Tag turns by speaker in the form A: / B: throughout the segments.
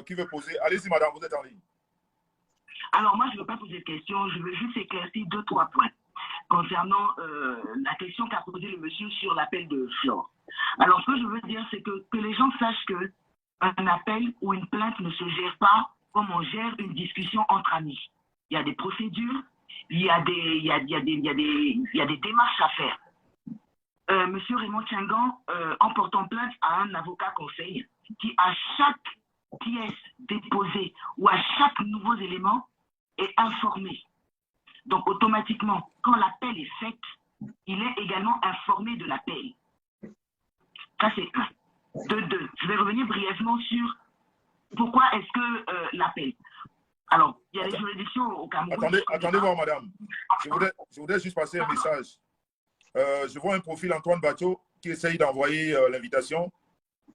A: qui veut poser. Allez-y, madame, vous êtes en ligne.
B: Alors, moi, je ne veux pas poser de questions. Je veux juste éclaircir 2-3 points concernant la question qu'a posée le monsieur sur l'appel de Flore. Alors, ce que je veux dire, c'est que les gens sachent qu'un appel ou une plainte ne se gère pas comme on gère une discussion entre amis. Il y a des procédures, il y a des démarches à faire. Monsieur Raymond Tchengan, en portant plainte à un avocat conseil qui, à chaque pièce déposée ou à chaque nouveau élément, est informé. Donc, automatiquement, quand l'appel est fait, il est également informé de l'appel. Ça, c'est un. De deux, je vais revenir brièvement sur pourquoi est-ce que l'appel. Alors, il y a des juridictions au Cameroun.
A: Attendez voir, madame. Je voudrais juste passer un message. Je vois un profil Antoine Bateau qui essaye d'envoyer l'invitation.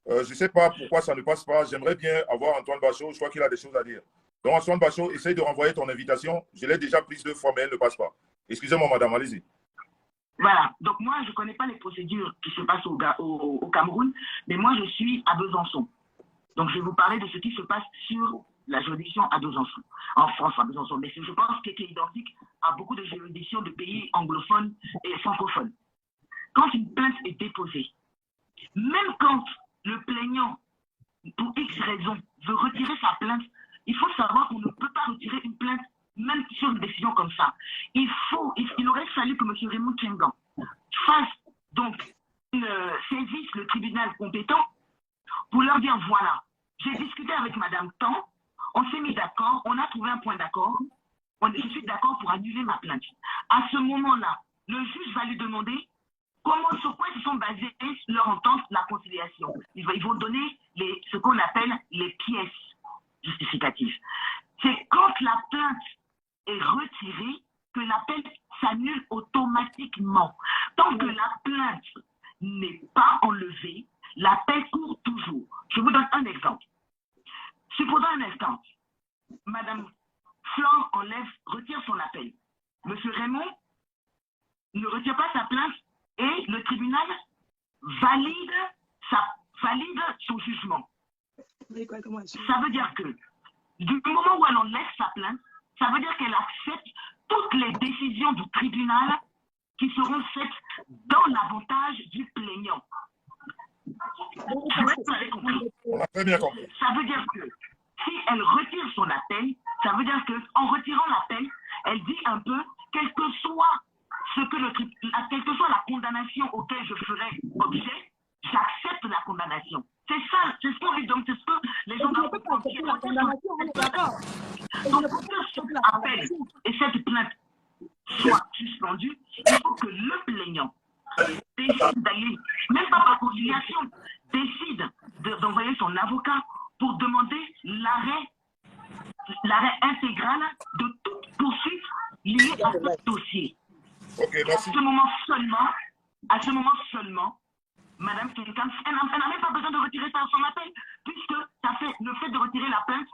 A: Je ne sais pas pourquoi ça ne passe pas. J'aimerais bien avoir Antoine Bateau. Je crois qu'il a des choses à dire. Donc, Antoine Bateau, essaye de renvoyer ton invitation. Je l'ai déjà prise 2 fois, mais elle ne passe pas. Excusez-moi, madame, allez-y.
B: Voilà. Donc, moi, je ne connais pas les procédures qui se passent au Cameroun, mais moi, je suis à Besançon. Donc, je vais vous parler de ce qui se passe sur la juridiction à Besançon, en France à Besançon. Mais je pense que c'est identique à beaucoup de juridictions de pays anglophones et francophones. Quand une plainte est déposée, même quand le plaignant, pour X raison, veut retirer sa plainte, il faut savoir qu'on ne peut pas retirer une plainte, même sur une décision comme ça. Il aurait fallu que M. Raymond Tchengan fasse donc saisisse le tribunal compétent pour leur dire voilà, j'ai discuté avec Madame Tan, on s'est mis d'accord, on a trouvé un point d'accord, je suis d'accord pour annuler ma plainte. À ce moment-là, le juge va lui demander sur quoi ils se sont basés leur entente, la conciliation. Ils vont donner ce qu'on appelle les pièces justificatives. C'est quand la plainte est retirée que l'appel s'annule automatiquement. Tant que la plainte n'est pas enlevée, l'appel court toujours. Je vous donne un exemple. Supposons un instant, Madame Flore retire son appel. Monsieur Raymond ne retire pas sa plainte et le tribunal valide son jugement. Ça veut dire que du moment où elle enlève sa plainte, ça veut dire qu'elle accepte toutes les décisions du tribunal qui seront faites dans l'avantage du plaignant. Vous avez compris.
A: On a très bien compris.
B: Ça veut dire que si elle retire son appel, ça veut dire qu'en retirant l'appel, elle dit un peu, quelle que soit la condamnation auquel je ferai objet, j'accepte la condamnation. C'est ça, c'est ce qu'on lui donne, c'est ce que les gens doivent comprendre.
C: La condamnation, on est d'accord.
B: Donc, pour que cet appel et cette plainte soient suspendus, il faut que le plaignant décide d'aller, même pas par conciliation, décide d'envoyer son avocat pour demander l'arrêt intégral de toute poursuite liée à ce dossier.
A: Ok, merci.
B: À ce moment seulement, Madame Kenkam, elle n'a même pas besoin de retirer son appel, puisque le fait de retirer la plainte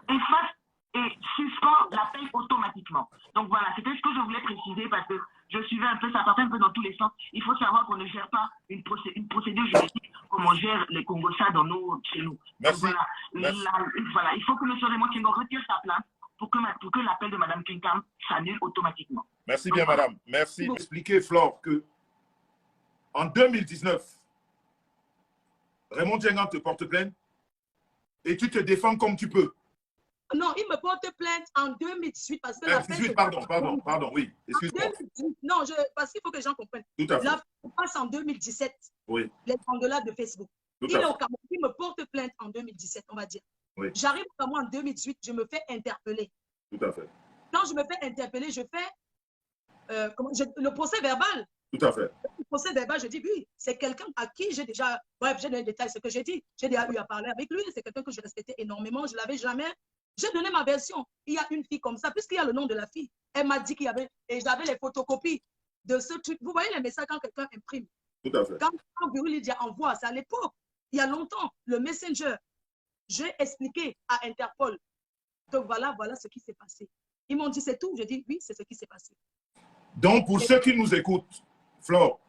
B: efface et suspend l'appel automatiquement. Donc voilà, c'était ce que je voulais préciser parce que je suivais un peu, ça partait un peu dans tous les sens. Il faut savoir qu'on ne gère pas une procédure juridique comme on gère les Congossas chez nous.
A: Merci.
B: Donc voilà, il faut que M. Raymond Tchengan retire sa plainte pour que l'appel de Mme Kenkam s'annule automatiquement.
A: Merci bien, madame. Merci d'expliquer, Flore, que en 2019, Raymond Tchengan te porte plainte et tu te défends comme tu peux.
C: Non, il me porte plainte en 2018 parce que
A: 2018, pardon, oui, excuse-moi.
C: Non, parce qu'il faut que les gens comprennent.
A: Tout à fait.
C: La passe en 2017,
A: oui.
C: Les engueulades de Facebook. Il est au Cameroun, il me porte plainte en 2017, on va dire.
A: Oui.
C: J'arrive au Cameroun en 2018, je me fais interpeller.
A: Tout à fait.
C: Quand je me fais interpeller, je fais le procès verbal.
A: Tout à fait.
C: Le procès verbal, je dis oui, c'est quelqu'un à qui j'ai déjà, bref, j'ai les détails, ce que j'ai dit. J'ai déjà eu à parler avec lui, c'est quelqu'un que je respectais énormément, je ne l'avais jamais. J'ai donné ma version. Il y a une fille comme ça, puisqu'il y a le nom de la fille. Elle m'a dit qu'il y avait, et j'avais les photocopies de ce truc. Vous voyez les messages quand quelqu'un imprime.
A: Tout à fait.
C: Quand Bureau dit envoie, c'est à l'époque, il y a longtemps, le Messenger. J'ai expliqué à Interpol que voilà ce qui s'est passé. Ils m'ont dit c'est tout. Je dis oui, c'est ce qui s'est passé.
A: Donc, pour ceux qui nous écoutent, Flore,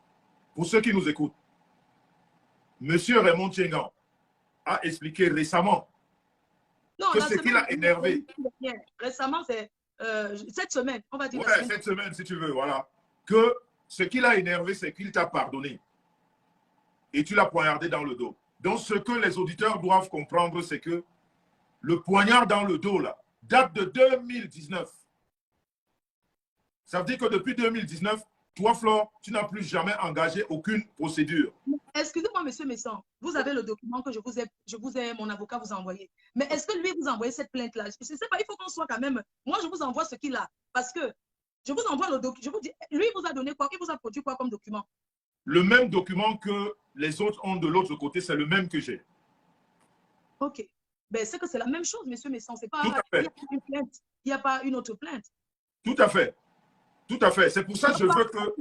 A: pour ceux qui nous écoutent, M. Raymond Tchengan a expliqué récemment
C: Non,
A: que ce qui l'a énervé.
C: Récemment, c'est cette semaine, on va dire.
A: Ouais, cette semaine, si tu veux, voilà. Que ce qui l'a énervé, c'est qu'il t'a pardonné. Et tu l'as poignardé dans le dos. Donc, ce que les auditeurs doivent comprendre, c'est que le poignard dans le dos, là, date de 2019. Ça veut dire que depuis 2019, toi, Flore, tu n'as plus jamais engagé aucune procédure.
C: Excusez-moi, monsieur Messan, vous avez le document que mon avocat vous a envoyé. Mais est-ce que lui vous a envoyé cette plainte-là? Je ne sais pas, il faut qu'on soit quand même. Moi, je vous envoie ce qu'il a. Parce que je vous envoie le document. Je vous dis, lui vous a donné quoi? Il vous a produit quoi comme document?
A: Le même document que les autres ont de l'autre côté, c'est le même que j'ai.
C: OK. Ben, c'est que c'est la même chose, monsieur Messan. C'est pas,
A: Tout à fait.
C: il n'y a pas une plainte. Il n'y a pas une autre plainte.
A: Tout à fait. Tout à fait. C'est pour ça que je veux que...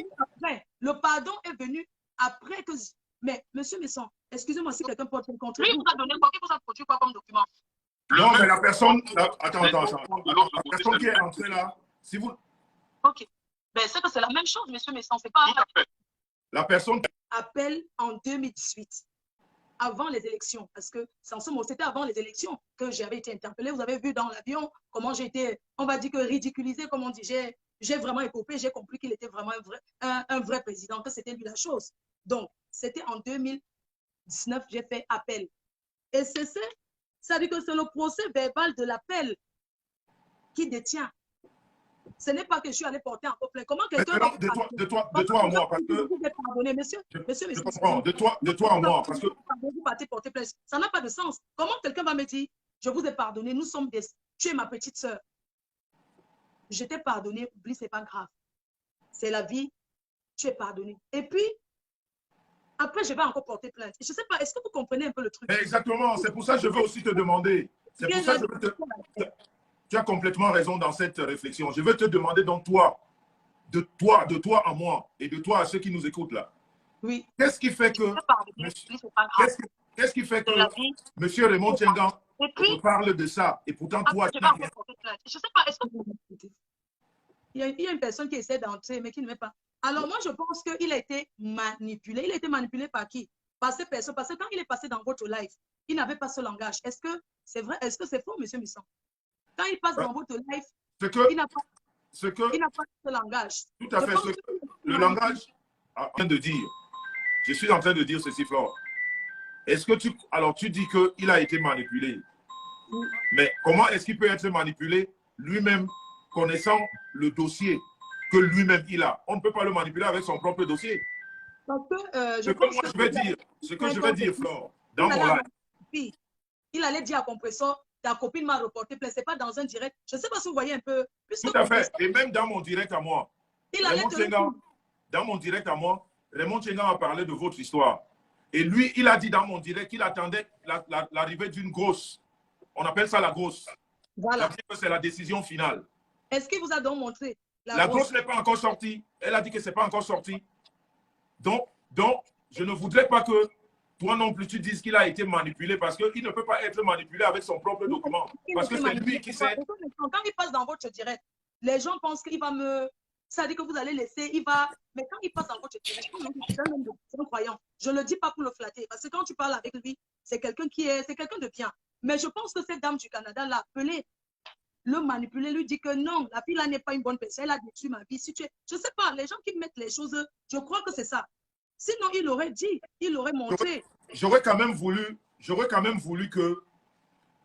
C: Le pardon est venu après que... Mais, monsieur Messan, excusez-moi si quelqu'un porte le contraire. Lui, vous a donné quoi? Il vous a produit quoi comme document?
A: Non, mais la personne... Attends. La personne qui est entrée là, si vous...
C: OK. Ben, c'est que c'est la même chose, monsieur Messan. C'est pas...
A: La personne...
C: Appel en 2018, avant les élections, parce que c'était avant les élections que j'avais été interpellée. Vous avez vu dans l'avion comment j'ai été, on va dire que ridiculisée, comme on dit. J'ai vraiment épopé, j'ai compris qu'il était vraiment un vrai président, que c'était lui la chose. Donc, c'était en 2019, j'ai fait appel. Et ça dit que c'est le procès verbal de l'appel qui détient. Ce n'est pas que je suis allée porter en plainte. Comment quelqu'un va...
A: De toi à moi, parce que...
C: Pardonnez, monsieur.
A: Je comprends. De toi à moi, parce que...
C: Vous partez porter plainte. Ça n'a pas de sens. Comment quelqu'un va me dire, je vous ai pardonné, nous sommes des... Tu es ma petite sœur. Je t'ai pardonné, oublie, c'est pas grave. C'est la vie, tu es pardonné. Et puis, après, je vais encore porter plainte. Je ne sais pas, est-ce que vous comprenez un peu le truc?
A: Exactement, c'est pour ça que je veux aussi te demander. C'est pour ça que je veux te... Tu as complètement raison dans cette réflexion. Je veux te demander donc de toi à moi et de toi à ceux qui nous écoutent là.
C: Oui.
A: Qu'est-ce qui fait que Monsieur Raymond Tchengan parle de ça et pourtant toi tu n'as rien.
C: Je sais pas, est-ce que vous m'écoutez? Il y a une personne qui essaie d'entrer mais qui ne veut pas. Alors moi je pense qu'il a été manipulé. Il a été manipulé par qui? Par ces personnes. Parce que quand il est passé dans votre live, il n'avait pas ce langage. Est-ce que c'est vrai? Est-ce que c'est faux, monsieur Misson? Quand il passe dans votre live, il n'a pas ce langage.
A: Tout à fait. Le langage, je suis en train de dire ceci, Flore. Est-ce que tu dis qu'il a été manipulé?
C: Oui. Mais
A: comment est-ce qu'il peut être manipulé lui-même, connaissant le dossier que lui-même il a? On ne peut pas le manipuler avec son propre dossier.
C: Parce que,
A: ce que je vais dire, Flore, dans mon live.
C: Il allait dire à Compressor, ta copine m'a reporté plainte. C'est pas dans un direct. Je ne sais pas si vous voyez un peu.
A: Tout à fait. Et même dans mon direct à moi, dans mon direct à moi, Raymond Tchengan a parlé de votre histoire. Et lui, il a dit dans mon direct qu'il attendait l'arrivée d'une grosse. On appelle ça la grosse.
C: Voilà.
A: C'est la décision finale.
C: Est-ce qu'il vous a donc montré?
A: La grosse n'est pas encore sortie. Elle a dit que ce n'est pas encore sorti. Donc, je ne voudrais pas que toi non plus tu dises qu'il a été manipulé parce qu'il ne peut pas être manipulé avec son propre document. Parce que c'est lui qui sait.
C: Quand il passe dans votre direct, les gens pensent qu'il va me... Ça dit que vous allez laisser, il va... Mais quand il passe dans votre direct, c'est un croyant. Je ne le dis pas pour le flatter. Parce que quand tu parles avec lui, c'est quelqu'un de bien. Mais je pense que cette dame du Canada l'a appelé, le manipuler, lui dit que non, la fille là n'est pas une bonne personne, elle a détruit ma vie. Si tu es... Je ne sais pas, les gens qui mettent les choses, je crois que c'est ça. Sinon, il aurait dit, il aurait montré.
A: J'aurais quand même voulu que,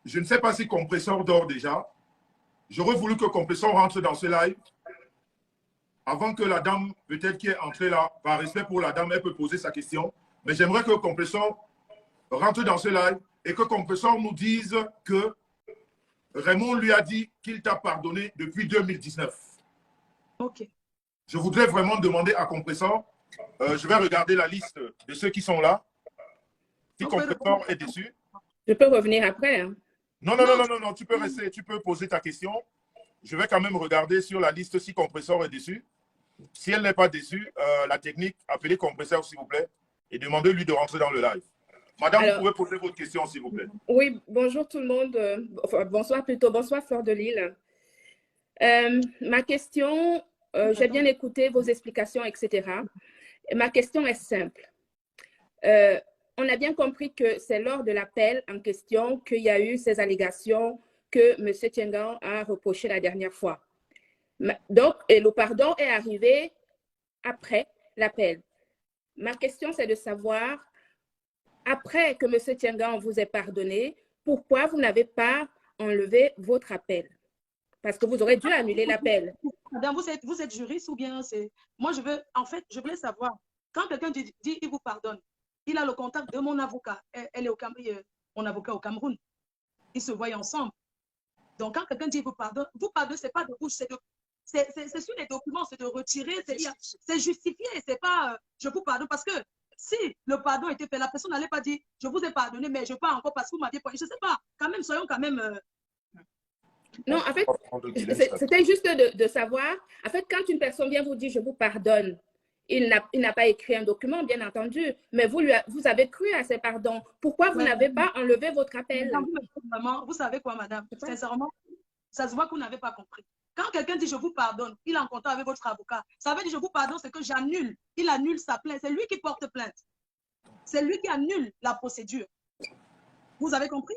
A: je ne sais pas si Compressor dort déjà, j'aurais voulu que Compressor rentre dans ce live avant que la dame, peut-être qui est entrée là, par respect pour la dame, elle peut poser sa question. Mais j'aimerais que Compressor rentre dans ce live et que Compressor nous dise que Raymond lui a dit qu'il t'a pardonné depuis 2019.
C: Ok.
A: Je voudrais vraiment demander à Compressor, je vais regarder la liste de ceux qui sont là. Si Compressor est déçu.
D: Je peux revenir après. Hein?
A: Non, tu peux rester, tu peux poser ta question. Je vais quand même regarder sur la liste si Compressor est déçu. Si elle n'est pas déçue, la technique, appelez Compressor s'il vous plaît et demandez-lui de rentrer dans le live. Madame, vous pouvez poser votre question s'il vous plaît.
D: Oui, bonjour tout le monde. Bonsoir plutôt. Bonsoir Fleur de Lille. Ma question, j'ai bien écouté vos explications, etc. Ma question est simple. on a bien compris que c'est lors de l'appel en question qu'il y a eu ces allégations que M. Tiengan a reproché la dernière fois. Donc, et le pardon est arrivé après l'appel. Ma question, c'est de savoir, après que M. Tiengan vous ait pardonné, pourquoi vous n'avez pas enlevé votre appel? Parce que vous aurez dû annuler l'appel.
C: Madame, vous êtes juriste ou bien c'est... Moi, je voulais savoir, quand quelqu'un dit il vous pardonne, il a le contact de mon avocat. Elle est mon avocat au Cameroun. Ils se voient ensemble. Donc, quand quelqu'un dit vous pardonne, c'est pas de bouche, c'est sur les documents, c'est de retirer, c'est justifié, c'est pas je vous pardonne. Parce que si le pardon était fait, la personne n'allait pas dire je vous ai pardonné, mais je pars encore parce que vous m'aviez pas. Je sais pas, quand même, soyons quand même.
D: Non, en fait, c'était juste de savoir, en fait, quand une personne vient vous dire je vous pardonne, il n'a pas écrit un document, bien entendu, mais vous avez cru à ses pardons. Pourquoi vous n'avez pas enlevé votre appel?
C: Vous savez quoi, madame? Sincèrement, ça se voit que vous n'avez pas compris. Quand quelqu'un dit je vous pardonne, il est en contact avec votre avocat. Ça veut dire je vous pardonne, c'est que j'annule. Il annule sa plainte. C'est lui qui porte plainte. C'est lui qui annule la procédure. Vous avez compris?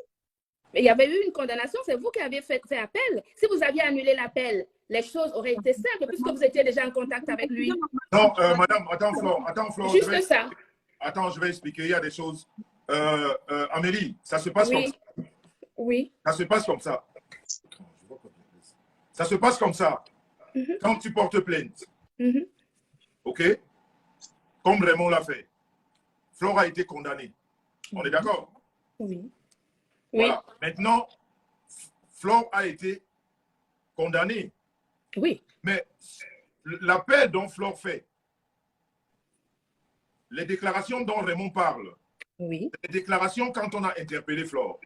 D: Mais il y avait eu une condamnation, c'est vous qui avez fait appel. Si vous aviez annulé l'appel, les choses auraient été simples puisque vous étiez déjà en contact avec lui.
A: Non, madame, attends, Flore.
D: Juste ça.
A: Attends, je vais expliquer. Il y a des choses. Amélie, ça se passe comme ça.
D: Oui.
A: Ça se passe comme ça. Ça se passe comme ça. Quand tu portes plainte, OK? Comme Raymond l'a fait, Flore a été condamnée. On est d'accord?
D: Oui.
A: Voilà. Maintenant, Flore a été condamnée.
D: Oui.
A: Mais l'appel dont Flore fait, les déclarations dont Raymond parle,
D: oui.
A: Les déclarations quand on a interpellé Flore.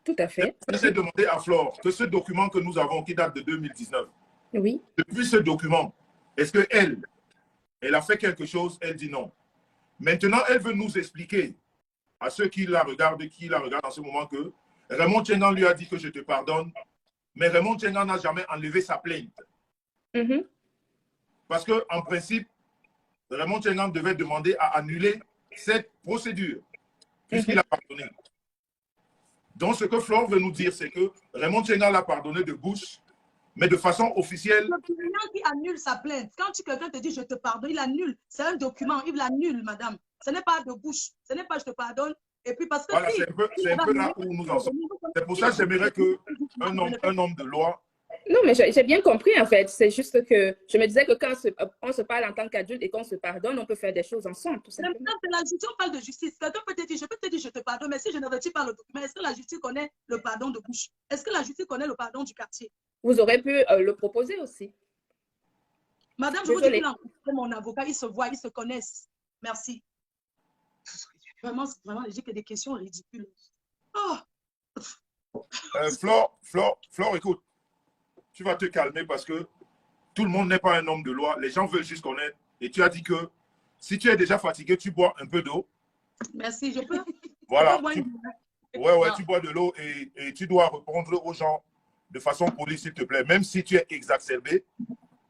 D: Tout à fait.
A: J'ai demandé à Flore que ce document que nous avons, qui date de 2019,
D: oui.
A: Depuis ce document, est-ce qu'elle a fait quelque chose? Elle dit non. Maintenant, elle veut nous expliquer à ceux qui la regardent en ce moment que Raymond Tiengan lui a dit que je te pardonne, mais Raymond Tiengan n'a jamais enlevé sa plainte. Parce qu'en principe, Raymond Tiengan devait demander à annuler cette procédure, puisqu'il a pardonné. Donc, ce que Flore veut nous dire, c'est que Raymond Tiengan l'a pardonné de bouche, mais de façon officielle.
C: Le document qui annule sa plainte. Quand quelqu'un te dit je te pardonne, il annule. C'est un document, il l'annule, madame. Ce n'est pas de bouche. Ce n'est pas je te pardonne. Et puis parce que
A: voilà, c'est un peu là où nous en sommes. C'est pour ça que j'aimerais qu'un homme de loi.
D: Non, mais j'ai bien compris en fait. C'est juste que je me disais que quand on se parle en tant qu'adulte et qu'on se pardonne, on peut faire des choses ensemble, tout simplement.
C: La justice, on parle de justice. Quelqu'un peut te dire, je peux te dire, je te pardonne, mais si je ne retire pas le document, est-ce que la justice connaît le pardon de bouche? Est-ce que la justice connaît le pardon du quartier?
D: Vous aurez pu le proposer aussi.
C: Madame, je vous dis que mon avocat, ils se voient, ils se connaissent. Merci. Vraiment, je dis que des questions ridicules. Oh.
A: Flore, écoute, tu vas te calmer parce que tout le monde n'est pas un homme de loi. Les gens veulent juste connaître. Et tu as dit que si tu es déjà fatigué, tu bois un peu d'eau.
C: Merci, je peux.
A: Voilà. Tu bois de l'eau et tu dois répondre aux gens de façon polie, s'il te plaît. Même si tu es exacerbé,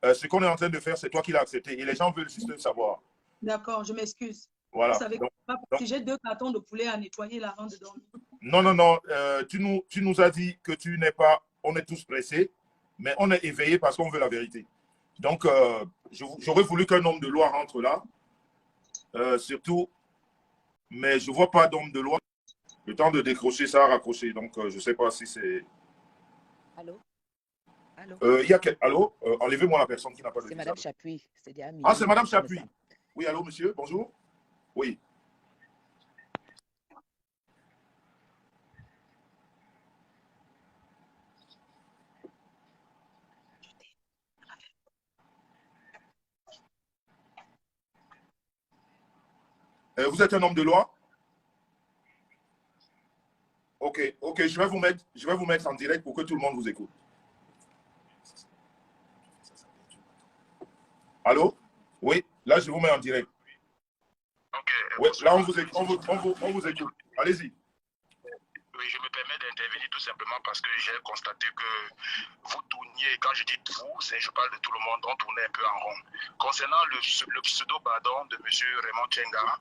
A: ce qu'on est en train de faire, c'est toi qui l'as accepté. Et les gens veulent juste le savoir.
C: D'accord, je m'excuse.
A: Voilà.
C: Vous savez si j'ai 2 cartons de poulet à nettoyer avant de dormir.
A: Non. Tu nous as dit que tu n'es pas... On est tous pressés, mais on est éveillés parce qu'on veut la vérité. Donc, j'aurais voulu qu'un homme de loi rentre là. Surtout, mais je ne vois pas d'homme de loi. Le temps de décrocher, ça a raccroché. Donc, je ne sais pas si c'est...
E: Allô? Allô?
A: Allô? Enlevez-moi la personne qui n'a pas de...
E: C'est Madame Chapuis.
A: Ah, c'est Madame Chapuis. Oui, allô, monsieur? Bonjour. Oui. Vous êtes un homme de loi? Ok, je vais vous mettre en direct pour que tout le monde vous écoute. Allô? Oui, là je vous mets en direct.
F: Ok.
A: Oui, là on vous écoute. Allez-y.
F: Oui, je me permets d'intervenir tout simplement parce que j'ai constaté que vous tourniez, quand je dis vous, je parle de tout le monde, on tournait un peu en rond. Concernant le pseudo-pardon de M. Raymond Tiengan,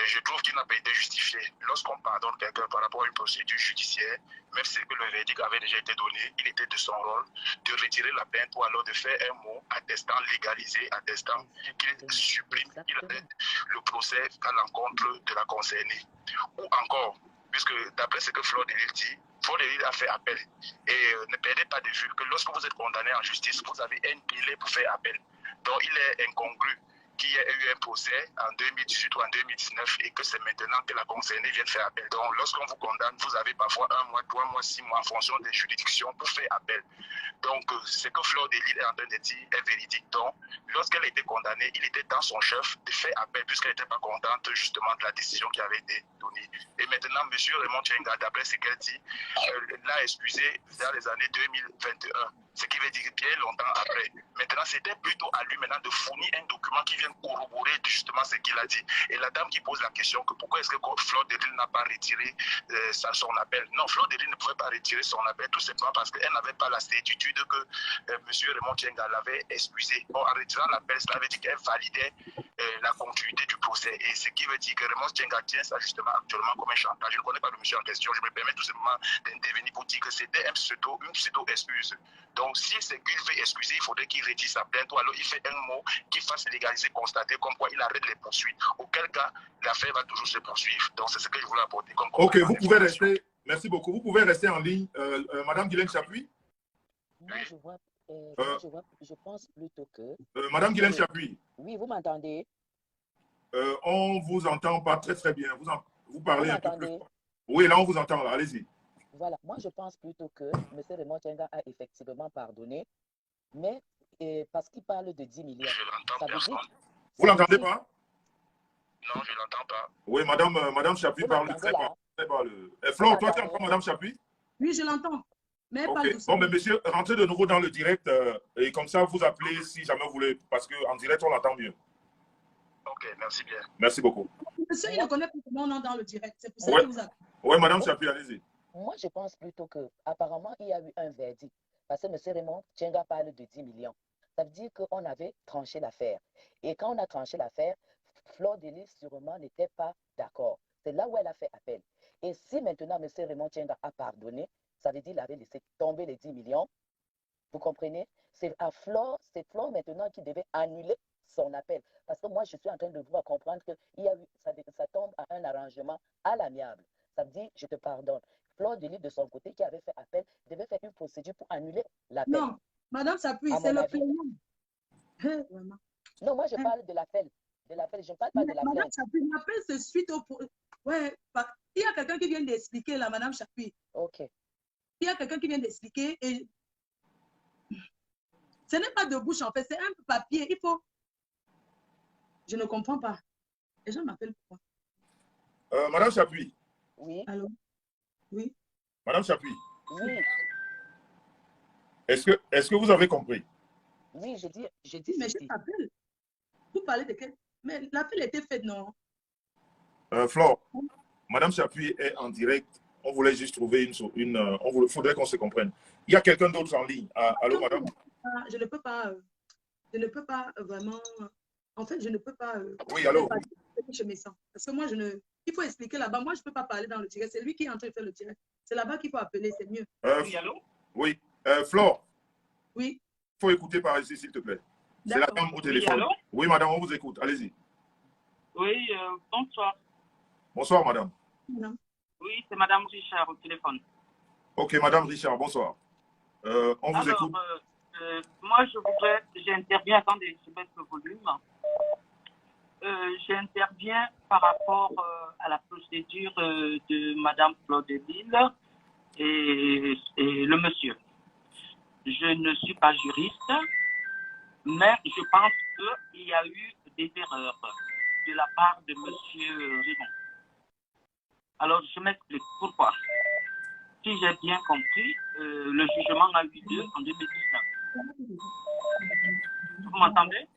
F: je trouve qu'il n'a pas été justifié. Lorsqu'on pardonne quelqu'un par rapport à une procédure judiciaire, même si le verdict avait déjà été donné, il était de son rôle de retirer la peine ou alors de faire un mot attestant, légalisé, attestant qu'il supprime, qu'il arrête le procès à l'encontre de la concernée. Ou encore, puisque d'après ce que Fleur de Lille dit, Fleur de Lille a fait appel. Et ne perdez pas de vue que lorsque vous êtes condamné en justice, vous avez un délai pour faire appel. Donc il est incongru qu'il y ait eu un procès en 2018 ou en 2019 et que c'est maintenant que la concernée vient faire appel. Donc, lorsqu'on vous condamne, vous avez parfois 1 mois, 3 mois, 6 mois en fonction des juridictions pour faire appel. Donc, ce que Fleur de Lille est en train de dire est véridique. Donc, lorsqu'elle a été condamnée, il était dans son chef de faire appel puisqu'elle n'était pas contente justement de la décision qui avait été donnée. Et maintenant, M. Raymond Tchenga, d'après ce qu'elle dit, l'a excusé dans les années 2021. Ce qui veut dire bien longtemps après. Maintenant, c'était plutôt à lui maintenant de fournir un document qui vient corroborer justement ce qu'il a dit. Et la dame qui pose la question que pourquoi est-ce que Fleur de Lille n'a pas retiré son appel. Non, Fleur de Lille ne pouvait pas retirer son appel tout simplement parce qu'elle n'avait pas la certitude que M. Raymond Tchenga l'avait excusé. Bon, en retirant l'appel, cela veut dire qu'elle validait la continuité du procès. Et ce qui veut dire que Raymond Tchenga tient ça justement actuellement comme un chantage. Je ne connais pas le monsieur en question. Je me permets tout simplement d'intervenir pour dire que c'était une pseudo-excuse. Donc, si c'est qu'il veut excuser, il faudrait qu'il retire sa plainte ou alors il fait un mot qui fasse légaliser, constater comme quoi il arrête les poursuites. Auquel cas, l'affaire va toujours se poursuivre. Donc, c'est ce que je voulais apporter comme
A: Ok, vous pouvez rester. Merci beaucoup. Vous pouvez rester en ligne. Madame Guylaine Chapuis.
E: Moi, je pense plutôt que...
A: Madame Guylaine Chapuis.
E: Oui, vous m'entendez?
A: On ne vous entend pas très bien. Vous parlez un peu plus.
E: M'entendez?
A: Oui, là, on vous entend. Allez-y.
E: Voilà, moi je pense plutôt que M. Raymond Tchenga a effectivement pardonné, mais parce qu'il parle de 10 millions.
F: Je l'entends
E: Ça veut
F: personne.
E: dire,
A: Vous l'entendez pas?
F: Non, je ne l'entends pas.
A: Oui, Madame Chapuis parle très bas. Flore, toi, tu entends Madame Chapuis?
C: Oui, je l'entends. Mais pas
A: Ok.
C: doucement.
A: Bon, mais monsieur, rentrez de nouveau dans le direct et comme ça, vous appelez si jamais vous voulez, parce qu'en direct, on l'entend mieux.
F: Ok, merci bien.
A: Merci beaucoup.
C: Monsieur, il ne connaît pas comment on est dans le direct. C'est pour ça
A: Ouais.
C: qu'il vous a...
A: Oui, Madame Chapuis, allez-y.
E: moi je pense plutôt que apparemment il y a eu un verdict, parce que M. Raymond Tchenga parle de 10 millions. Ça veut dire qu'on avait tranché l'affaire. Et quand on a tranché l'affaire, Fleur de Lille sûrement n'était pas d'accord. C'est là où elle a fait appel. Et si maintenant M. Raymond Tchenga a pardonné, ça veut dire qu'il avait laissé tomber les 10 millions. Vous comprenez? C'est Fleur maintenant qui devait annuler son appel. Parce que moi, je suis en train de vous comprendre que ça tombe à un arrangement à l'amiable. Ça veut dire, je te pardonne. Fleur de Lille, de son côté, qui avait fait appel, devait faire une procédure pour annuler l'appel.
C: Non, Madame Chapuis, c'est le plaignant. Vraiment.
E: Non, moi, je parle de l'appel. Je ne parle pas de la
C: Madame
E: plainte.
C: Chapuis, l'appel, c'est suite au... Ouais, il y a quelqu'un qui vient d'expliquer, là, Madame Chapuis.
E: Ok.
C: Il y a quelqu'un qui vient d'expliquer et ce n'est pas de bouche, en fait, c'est un papier. Il faut... Je ne comprends pas. Les gens m'appellent pourquoi?
A: Madame Chapuis.
E: Oui.
C: Allô? Oui.
A: Madame Chapuis.
E: Oui.
A: Est-ce que vous avez compris?
E: Oui, je dis
C: Mais
E: ceci.
C: je t'appelle. Vous parlez de quel... Mais l'appel était fait, non?
A: Flore, Madame Chapuis est en direct. On voulait juste trouver il faudrait qu'on se comprenne. Il y a quelqu'un d'autre en ligne. Allô, madame?
C: Je ne peux pas vraiment... En fait, je ne peux pas...
A: Oui, allô?
C: Je me sens. Parce que moi, il faut expliquer là-bas. Moi, je ne peux pas parler dans le direct. C'est lui qui est en train de faire le direct. C'est là-bas qu'il faut appeler, c'est mieux.
F: Oui, allô?
A: Oui. Flore.
C: Oui.
A: Il faut écouter par ici, s'il te plaît. C'est la dame au téléphone.
F: Oui, allô?
A: Oui, madame, on vous écoute. Allez-y.
F: Oui, bonsoir.
A: Bonsoir, madame.
C: Non.
F: Oui, c'est Madame Richard au téléphone.
A: Ok, madame Richard, bonsoir. On vous écoute.
F: Moi, j'interviens, attendez, je baisse le volume. J'interviens par rapport à la procédure de Madame Fleur de Lille et le monsieur. Je ne suis pas juriste, mais je pense qu'il y a eu des erreurs de la part de monsieur Raymond. Alors, je m'explique. Pourquoi? Si j'ai bien compris, le jugement a eu lieu en 2019. Vous m'entendez?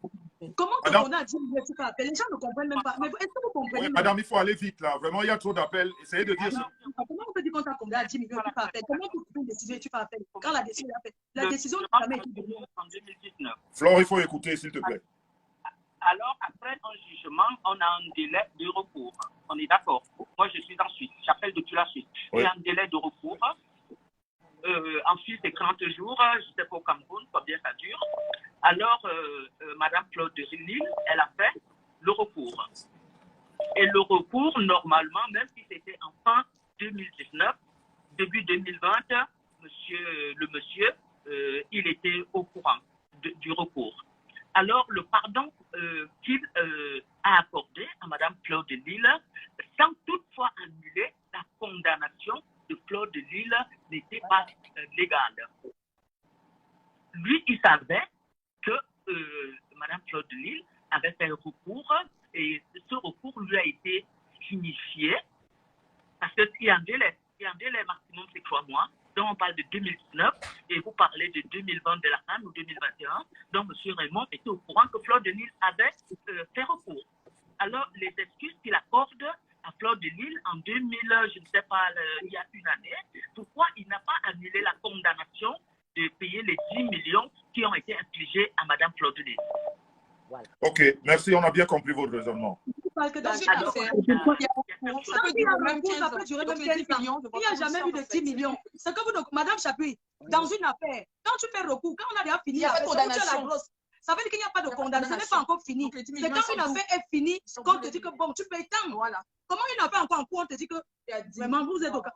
C: Comment
A: Madame,
C: on a dit que tu peux appeler? Les gens ne comprennent même pas. Mais est-ce que vous comprenez?
A: oui, madame, il faut aller vite là. Vraiment, il y a trop d'appels. Essayez de dire ça.
C: Comment on peut dire qu'on t'a condamné à 10 millions tu peux appeler? Comment tu prends une décision et tu peux appeler? Quand la décision est faite. La décision n'a jamais été donnée.
F: En 2019.
A: Flore, il faut écouter, s'il te plaît.
G: Alors, après un jugement, on a un délai de recours. On est d'accord. Moi, je suis en Suisse. J'appelle depuis la Suisse.
A: Oui.
G: Il y a un délai de recours. Ensuite, c'est 30 jours. Je ne sais pas au Cameroun combien ça dure. Alors, Madame Claude de Lille, elle a fait le recours. Et le recours, normalement, même si c'était en fin 2019, début 2020, le monsieur, il était au courant du recours. Alors, le pardon qu'il a accordé à Mme Claude de Lille, sans toutefois annuler la condamnation de Claude de Lille, n'était pas légal. Lui, il savait que Mme Claude de Lille avait fait un recours et ce recours lui a été signifié parce qu'il y a un délai. Il y a un délai maximum, c'est 3 mois. Donc, on parle de 2019 et vous parlez de 2020 de la fin ou 2021. Donc, M. Raymond était au courant que Fleur de Lille avait fait recours. Alors, les excuses qu'il accorde à Fleur de Lille en 2000, je ne sais pas, il y a une année, pourquoi il n'a pas annulé la condamnation de payer les 10 millions qui ont été infligés à Mme Fleur de Lille?
E: Voilà.
A: Ok, merci, on a bien compris votre raisonnement.
C: Parce que dans une
G: Alors,
C: affaire,
G: il y a
C: ça peut durer même 15 ans. Ça peut durer même 15 ans. Il n'y a jamais eu de 10 millions. C'est que vous, donc, Madame Chapuis, dans une affaire, quand tu fais recours, quand on a déjà fini, ça veut dire qu'il n'y a pas de condamnation. Ce n'est pas encore fini. C'est quand une affaire est finie qu'on te dit que bon, tu payes tant. Voilà. Comment une affaire encore en cours, on te dit que vraiment vous êtes au cas.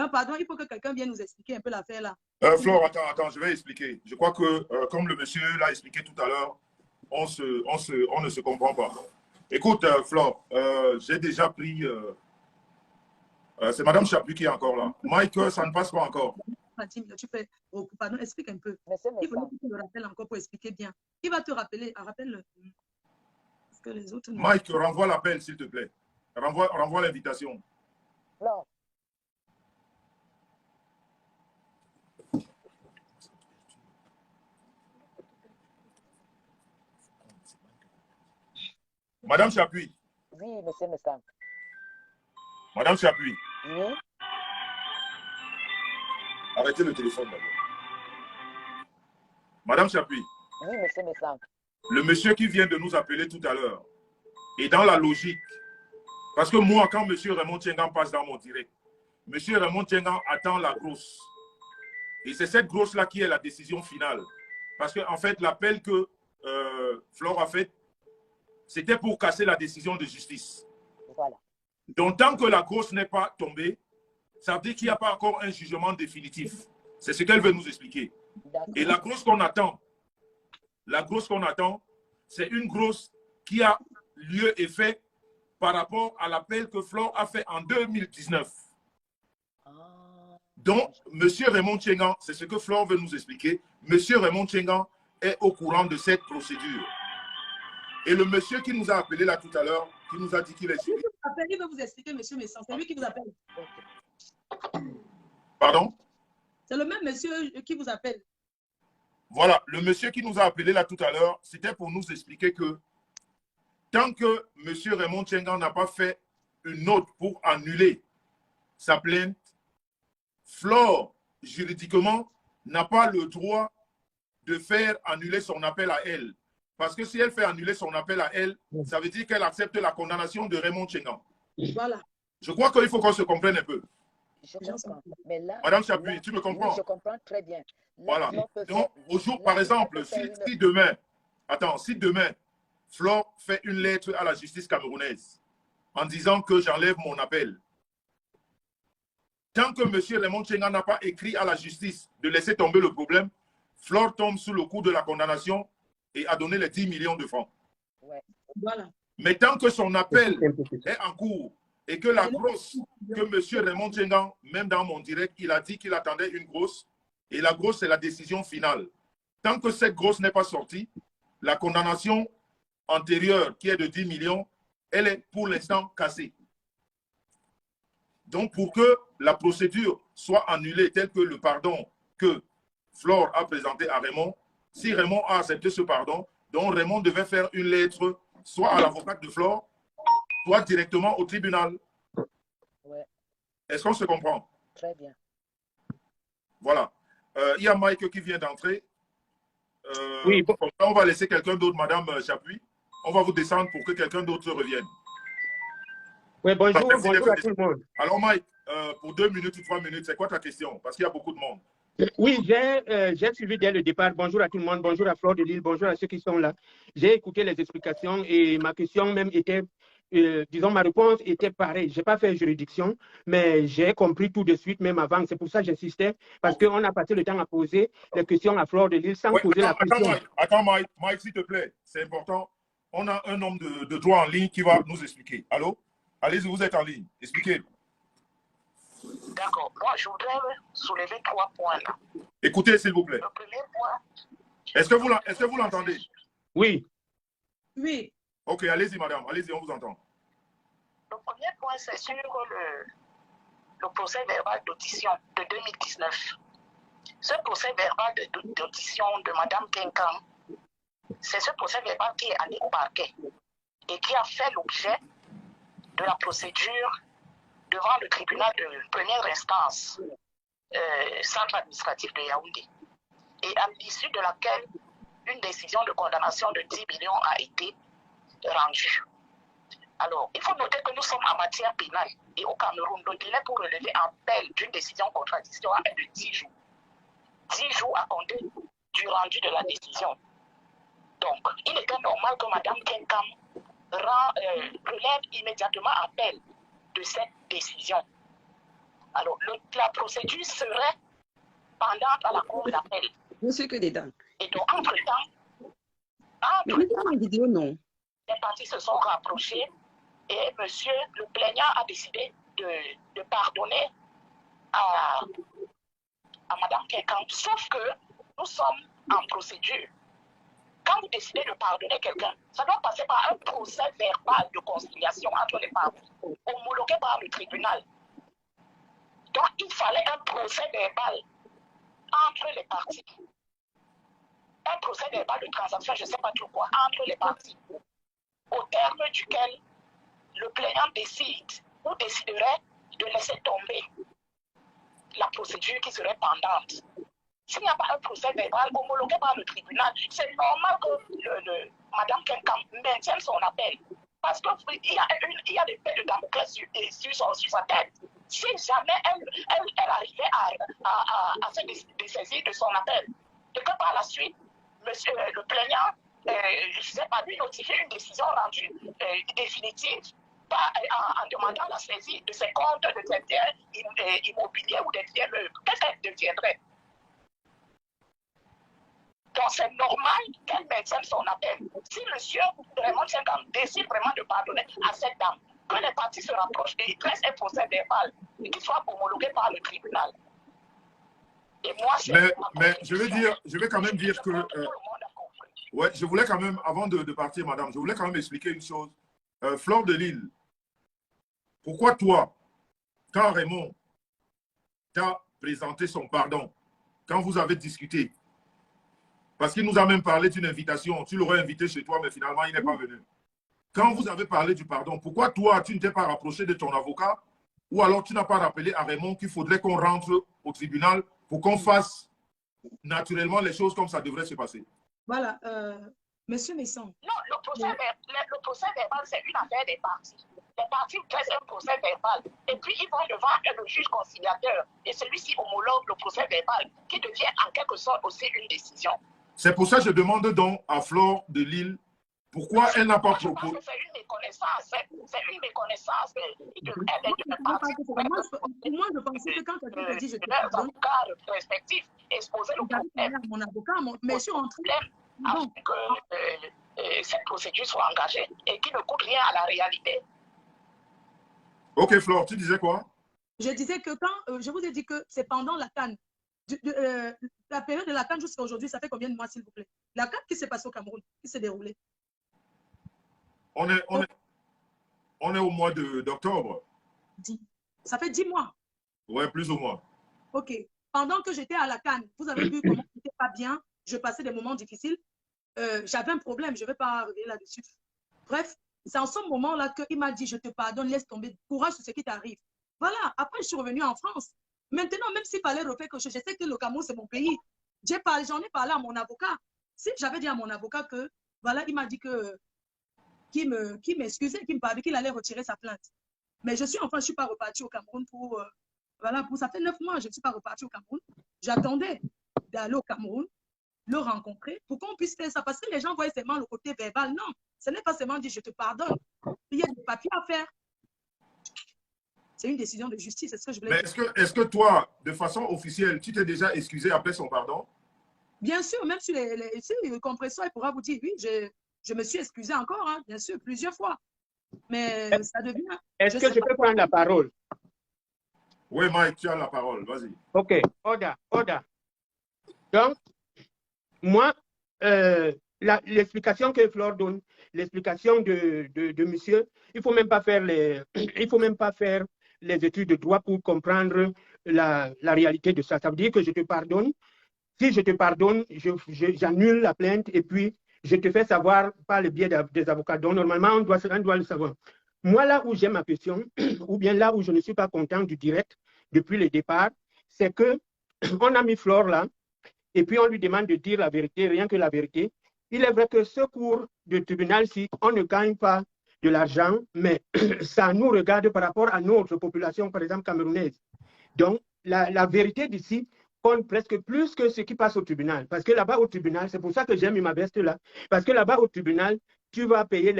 C: Pardon, il faut que quelqu'un vienne nous expliquer un peu l'affaire là.
A: Flore, attends, je vais expliquer. Je crois que, comme le monsieur l'a expliqué tout à l'heure, on ne se comprend pas. Écoute, Flore, j'ai déjà pris... c'est Madame Chapuis qui est encore là. Mike, ça ne passe pas encore.
C: Tu fais... Oh, pardon, explique un peu.
E: Mais c'est
C: Il faut que tu le rappelles encore pour expliquer bien. Qui va te rappeler? Rappelle-le. Parce que les autres...
A: Mike, renvoie l'appel, s'il te plaît. Renvoie l'invitation.
E: non.
A: Madame Chapuis.
E: Oui, monsieur Messam.
A: Madame Chapuis.
E: Oui.
A: Arrêtez le téléphone d'abord. Madame Chapuis.
E: Oui, monsieur Messam.
A: Le monsieur qui vient de nous appeler tout à l'heure est dans la logique. Parce que moi, quand monsieur Raymond Tchengan passe dans mon direct, monsieur Raymond Tchengan attend la grosse. Et c'est cette grosse-là qui est la décision finale. Parce qu'en fait, l'appel que Flore a fait, c'était pour casser la décision de justice.
E: Voilà.
A: Donc, tant que la grosse n'est pas tombée, ça veut dire qu'il n'y a pas encore un jugement définitif. C'est ce qu'elle veut nous expliquer. Et la grosse qu'on attend, c'est une grosse qui a lieu et fait par rapport à l'appel que Flore a fait en 2019. Donc, M. Raymond Tchengan, c'est ce que Flore veut nous expliquer. M. Raymond Tchengan est au courant de cette procédure. Et le monsieur qui nous a appelé là tout à l'heure, qui nous a dit qu'il est suivi.
C: Il veut vous expliquer, monsieur Messan. C'est lui qui vous appelle.
A: Pardon?
C: C'est le même monsieur qui vous appelle.
A: Voilà, le monsieur qui nous a appelé là tout à l'heure, c'était pour nous expliquer que tant que M. Raymond Tchengan n'a pas fait une note pour annuler sa plainte, Flore, juridiquement, n'a pas le droit de faire annuler son appel à elle. Parce que si elle fait annuler son appel à elle, ça veut dire qu'elle accepte la condamnation de Raymond Tchengan.
C: Voilà.
A: Je crois qu'il faut qu'on se comprenne un peu.
E: Je comprends. Mais là,
A: Madame Chapuis, tu me comprends?
E: Oui, je comprends très bien. Là,
A: voilà. Donc, au jour, par exemple, si demain, si demain, Flore fait une lettre à la justice camerounaise en disant que j'enlève mon appel, tant que M. Raymond Tchengan n'a pas écrit à la justice de laisser tomber le problème, Flore tombe sous le coup de la condamnation et a donné les 10 millions de francs.
E: Ouais.
C: Voilà.
A: Mais tant que son appel est en cours et que la grosse, que M. Raymond Tchengan, même dans mon direct, il a dit qu'il attendait une grosse, et la grosse, c'est la décision finale. Tant que cette grosse n'est pas sortie, la condamnation antérieure, qui est de 10 millions, elle est pour l'instant cassée. Donc, pour que la procédure soit annulée, tel que le pardon que Flore a présenté à Raymond, si Raymond a accepté ce pardon, donc Raymond devait faire une lettre soit à l'avocate de Flore, soit directement au tribunal.
E: Ouais.
A: Est-ce qu'on se comprend?
E: Très bien.
A: Voilà. Il y a Mike qui vient d'entrer.
H: Oui.
A: On va laisser quelqu'un d'autre, Madame Chapuis. on va vous descendre pour que quelqu'un d'autre revienne.
H: Oui, bonjour,
A: Merci
H: bonjour à
A: d'être
H: tout le monde.
A: Alors, Mike, pour 2 minutes ou 3 minutes, c'est quoi ta question? Parce qu'il y a beaucoup de monde.
H: Oui, j'ai suivi dès le départ. Bonjour à tout le monde, bonjour à Fleur de Lille, bonjour à ceux qui sont là. J'ai écouté les explications et ma question même était, disons, ma réponse était pareille. Je n'ai pas fait juridiction, mais j'ai compris tout de suite, même avant. C'est pour ça que j'insistais, parce qu'on a passé le temps à poser les questions à Fleur de Lille sans
A: Ouais,
H: poser la question.
A: Attends, Mike, s'il te plaît, c'est important. On a un homme de droit en ligne qui va nous expliquer. Allô? Allez-y, vous êtes en ligne. Expliquez.
F: D'accord. Moi, je voudrais soulever 3 points là.
A: Écoutez, s'il vous plaît.
F: Le premier point.
A: Est-ce que vous l'entendez?
H: Oui.
C: Oui.
A: Ok, allez-y, madame. Allez-y, on vous entend.
F: Le premier point, c'est sur le procès verbal d'audition de 2019. Ce procès verbal d'audition de Mme Kenkang, c'est ce procès verbal qui est allé au parquet et qui a fait l'objet de la procédure devant le tribunal de première instance, centre administratif de Yaoundé, et à l'issue de laquelle une décision de condamnation de 10 millions a été rendue. Alors, il faut noter que nous sommes en matière pénale et au Cameroun, le délai pour relever un appel d'une décision contradictoire est de 10 jours. 10 jours à compter du rendu de la décision. Donc, il était normal que Mme Kenkang relève immédiatement appel de cette décision. Alors, la procédure serait pendante à la cour d'appel.
I: Monsieur que dedans.
F: Et donc, entre-temps, les parties se sont rapprochées et monsieur le plaignant a décidé de pardonner à Mme Kenkang. Sauf que nous sommes en procédure. Quand vous décidez de pardonner quelqu'un, ça doit passer par un procès verbal de conciliation entre les parties, homologué par le tribunal. Donc, il fallait un procès verbal entre les parties. Un procès verbal de transaction, je ne sais pas trop quoi, entre les parties, au terme duquel le plaignant décide ou déciderait de laisser tomber la procédure qui serait pendante. S'il n'y a pas un procès verbal homologué par le tribunal, c'est normal que Mme Kenkang maintienne son appel. Parce qu'il y a des faits de Damoclès sur sa tête. Si jamais elle arrivait à se dessaisir de son appel, et que par la suite, monsieur le plaignant, je ne sais pas, lui notifier une décision rendue définitive en demandant la saisie de ses comptes, de ses biens immobiliers ou des biens meubles, qu'est-ce qu'elle deviendrait? Donc, c'est normal qu'elle maintienne son appel. Si monsieur Raymond Kenkang décide vraiment de pardonner à cette dame, que les parties se rapprochent et il dresse un procès verbal et qu'il soit homologué par le tribunal. Et moi,
A: mais je vais quand même dire que... ouais, je voulais quand même, avant de partir, madame, je voulais quand même expliquer une chose. Fleur de Lille, pourquoi toi, quand Raymond t'a présenté son pardon, quand vous avez discuté, parce qu'il nous a même parlé d'une invitation, tu l'aurais invité chez toi, mais finalement, il n'est pas venu. Quand vous avez parlé du pardon, pourquoi toi, tu ne t'es pas rapproché de ton avocat ou alors tu n'as pas rappelé à Raymond qu'il faudrait qu'on rentre au tribunal pour qu'on fasse naturellement les choses comme ça devrait se passer?
C: Voilà, monsieur Messon.
F: Non, le procès verbal, c'est une affaire des parties. Les parties dressent un procès verbal et puis ils vont devant le juge conciliateur et celui-ci homologue le procès verbal qui devient en quelque sorte aussi une décision.
A: C'est pour ça que je demande donc à Fleur de Lille pourquoi elle n'a pas proposé.
F: C'est une méconnaissance. C'est une méconnaissance.
C: Moi, je pensais que quand quelqu'un te dit je te pardonne,
F: respectif, exposer le problème.
C: Mon avocat, mais je suis en train
F: afin que cette procédure soit engagée et qui ne coûte rien à la réalité.
A: Ok, Flore, tu disais quoi?
C: Je disais que quand, je vous ai dit que c'est pendant la CAN, la période de la CAN jusqu'à aujourd'hui, ça fait combien de mois, s'il vous plaît? La CAN qui s'est passée au Cameroun, qui s'est déroulée?
A: On est au mois d'octobre.
C: Ça fait 10 mois.
A: Ouais, plus ou moins.
C: Ok. Pendant que j'étais à la CAN, vous avez vu comment j'étais pas bien, je passais des moments difficiles. J'avais un problème, je ne vais pas revenir là-dessus. Bref, c'est en ce moment-là qu'il m'a dit, je te pardonne, laisse tomber, courage sur ce qui t'arrive. Voilà, après je suis revenue en France. Maintenant, même s'il fallait refaire quelque chose, je sais que le Cameroun, c'est mon pays. J'en ai parlé à mon avocat. Si j'avais dit à mon avocat que, voilà, il m'a dit que qui m'excusait, qui me parlait qu'il allait retirer sa plainte. Mais je ne suis pas repartie au Cameroun pour, ça fait 9 mois, je ne suis pas repartie au Cameroun. J'attendais d'aller au Cameroun, le rencontrer, pour qu'on puisse faire ça. Parce que les gens voient seulement le côté verbal. Non, ce n'est pas seulement dire je te pardonne. Il y a des papiers à faire. C'est une décision de justice, c'est ce que je voulais dire.
A: Mais est-ce que toi, de façon officielle, tu t'es déjà excusé après son pardon?
C: Bien sûr, même sur le compresseur, il pourra vous dire, oui, je me suis excusé encore, hein, bien sûr, plusieurs fois. Mais ça devient...
H: Est-ce que je peux prendre la parole?
A: Oui, Mike, tu as la parole, vas-y.
H: OK, Oda. Donc, moi, l'explication que Flore donne, l'explication de monsieur, il ne faut même pas faire les études de droit pour comprendre la réalité de ça. Ça veut dire que je te pardonne. Si je te pardonne, j'annule la plainte et puis je te fais savoir par le biais des avocats. Donc, normalement, on doit le savoir. Moi, là où j'ai ma question, ou bien là où je ne suis pas content du direct depuis le départ, c'est qu'on a mis Flore là, et puis on lui demande de dire la vérité, rien que la vérité. Il est vrai que ce cours de tribunal-ci, on ne gagne pas de l'argent, mais ça nous regarde par rapport à notre population, par exemple camerounaise. Donc, la vérité d'ici compte presque plus que ce qui passe au tribunal. Parce que là-bas au tribunal, c'est pour ça que j'ai mis ma veste là, parce que là-bas au tribunal, tu vas payer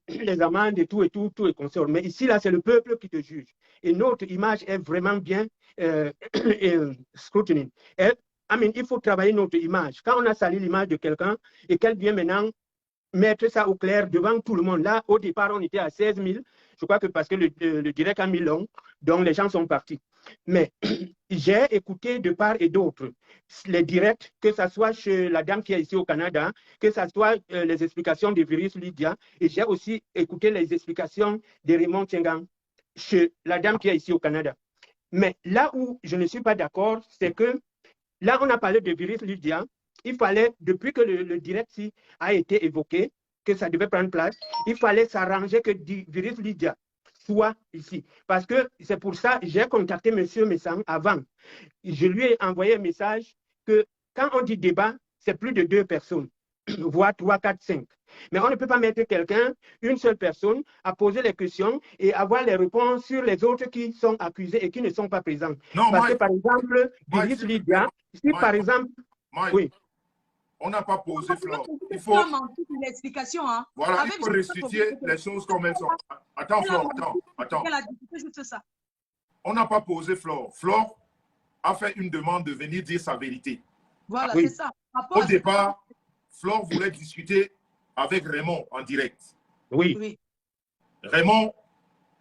H: les amendes et tout et consort. Mais ici, là, c'est le peuple qui te juge. Et notre image est vraiment bien scrutinée. Il faut travailler notre image. Quand on a sali l'image de quelqu'un et qu'elle vient maintenant mettre ça au clair devant tout le monde. Là, au départ, on était à 16 000. Je crois que parce que le direct a mis long, donc les gens sont partis. Mais j'ai écouté de part et d'autre les directs, que ce soit chez la dame qui est ici au Canada, que ce soit les explications de Virus Lydia, et j'ai aussi écouté les explications de Raymond Tchengang chez la dame qui est ici au Canada. Mais là où je ne suis pas d'accord, c'est que là, on a parlé de Virus Lydia. Il fallait, depuis que le direct a été évoqué, que ça devait prendre place, il fallait s'arranger que Virus Lydia soit ici. Parce que c'est pour ça que j'ai contacté M. Messang avant. Je lui ai envoyé un message que quand on dit débat, c'est plus de 2 personnes, voire 3, 4, 5. Mais on ne peut pas mettre quelqu'un, une seule personne, à poser les questions et avoir les réponses sur les autres qui sont accusés et qui ne sont pas présents.
A: Non,
H: parce
A: Mike,
H: que par exemple, Virus Lydia, si
A: Mike,
H: par exemple...
A: Mike,
H: oui.
A: On n'a pas posé Flore.
C: Il faut l'explication. Hein.
A: Voilà, il faut restituer les choses comme elles sont. Attends, Flore, attends. On n'a pas posé Flore. Flore a fait une demande de venir dire sa vérité.
C: Voilà, c'est ça.
A: Au départ, Flore voulait discuter avec Raymond en direct.
H: Oui.
A: Raymond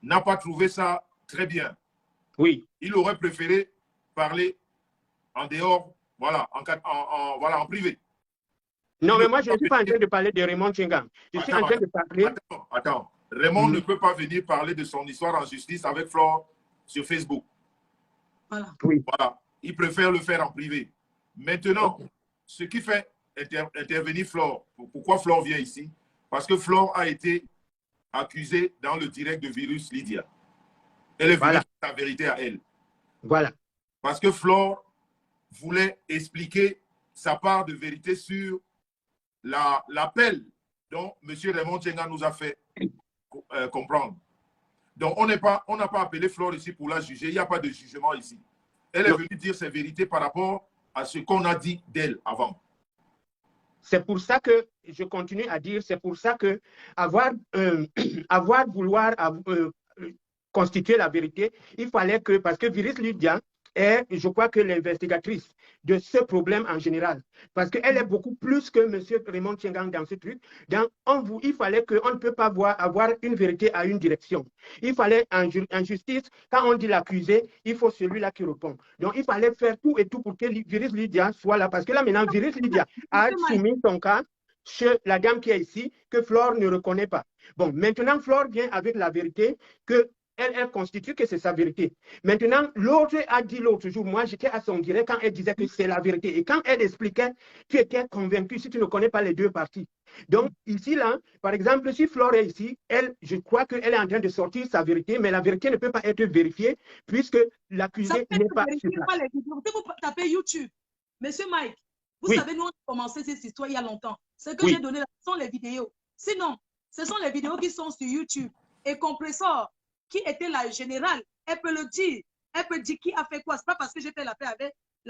A: n'a pas trouvé ça très bien.
H: Oui.
A: Il aurait préféré parler en dehors, voilà, en privé.
H: Non, mais moi, je ne suis pas en train de parler de Raymond Tchengang. Je suis en train de parler...
A: Attends. Raymond ne peut pas venir parler de son histoire en justice avec Flore sur Facebook.
C: Voilà.
H: Oui.
A: Voilà. Il préfère le faire en privé. Maintenant, ce qui fait intervenir Flore, pourquoi Flore vient ici? Parce que Flore a été accusée dans le direct de Virus Lydia. Elle est venue dire sa vérité à elle.
H: Voilà.
A: Parce que Flore voulait expliquer sa part de vérité sur l'appel dont M. Raymond Tchengang nous a fait comprendre. Donc, on n'a pas appelé Flore ici pour la juger. Il n'y a pas de jugement ici. Elle est venue dire ses vérités par rapport à ce qu'on a dit d'elle avant.
H: C'est pour ça que je continue à dire, c'est pour ça que vouloir constituer la vérité, il fallait que, parce que Virus Lydia est, je crois que l'investigatrice de ce problème en général, parce qu'elle est beaucoup plus que M. Raymond Tchengang dans ce truc. Il fallait qu'on ne peut pas avoir une vérité à une direction. Il fallait, en justice, quand on dit l'accusé, il faut celui-là qui répond. Donc, il fallait faire tout et tout pour que Virus Lydia soit là, parce que là, maintenant, Virus Lydia a soumis son cas chez la dame qui est ici, que Flore ne reconnaît pas. Bon, maintenant, Flore vient avec la vérité que elle constitue que c'est sa vérité. Maintenant, l'autre a dit l'autre jour, moi j'étais à son direct quand elle disait que c'est la vérité. Et quand elle expliquait, tu étais convaincu si tu ne connais pas les deux parties. Donc ici, là, par exemple, si Flore est ici, je crois qu'elle est en train de sortir sa vérité, mais la vérité ne peut pas être vérifiée puisque l'accusé n'est pas sur place.
C: Vous tapez YouTube. Monsieur Mike, vous savez, nous on a commencé cette histoire il y a longtemps. Ce que j'ai donné là, ce sont les vidéos. Sinon, Ce sont les vidéos qui sont sur YouTube. Et Compressor, qui était la générale, elle peut le dire. Elle peut dire qui a fait quoi. Ce n'est pas parce que j'ai fait la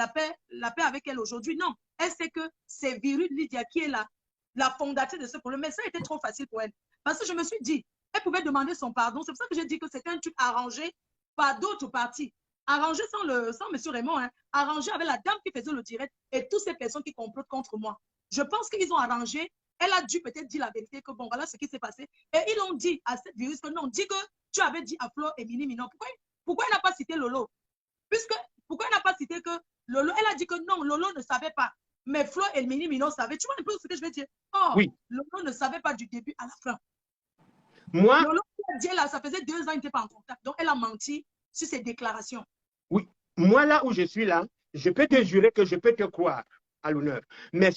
C: paix avec elle aujourd'hui. Non. Elle sait que c'est Virut Lydia qui est la fondatrice de ce problème. Mais ça a été trop facile pour elle. Parce que je me suis dit, elle pouvait demander son pardon. C'est pour ça que j'ai dit que c'était un truc arrangé par d'autres parties. Arrangé sans M. Raymond, hein, arrangé avec la dame qui faisait le direct et toutes ces personnes qui complotent contre moi. Je pense qu'ils ont arrangé. Elle a dû peut-être dire la vérité que bon, voilà ce qui s'est passé. Et ils ont dit à cette virus que non, dis que tu avais dit à Flo et Mini Minon. Pourquoi elle n'a pas cité Lolo? Pourquoi elle n'a pas cité que Lolo? Elle a dit que non, Lolo ne savait pas. Mais Flo et Mini Minon savaient. Tu vois un peu ce que je veux dire? Oh, oui. Lolo ne savait pas du début à la fin.
H: Moi,
C: Lolo a dit là, ça faisait 2 ans, il n'était pas en contact. Donc, elle a menti sur ses déclarations.
H: Oui. Moi, là où je suis là, je peux te jurer que je peux te croire à l'honneur. Mais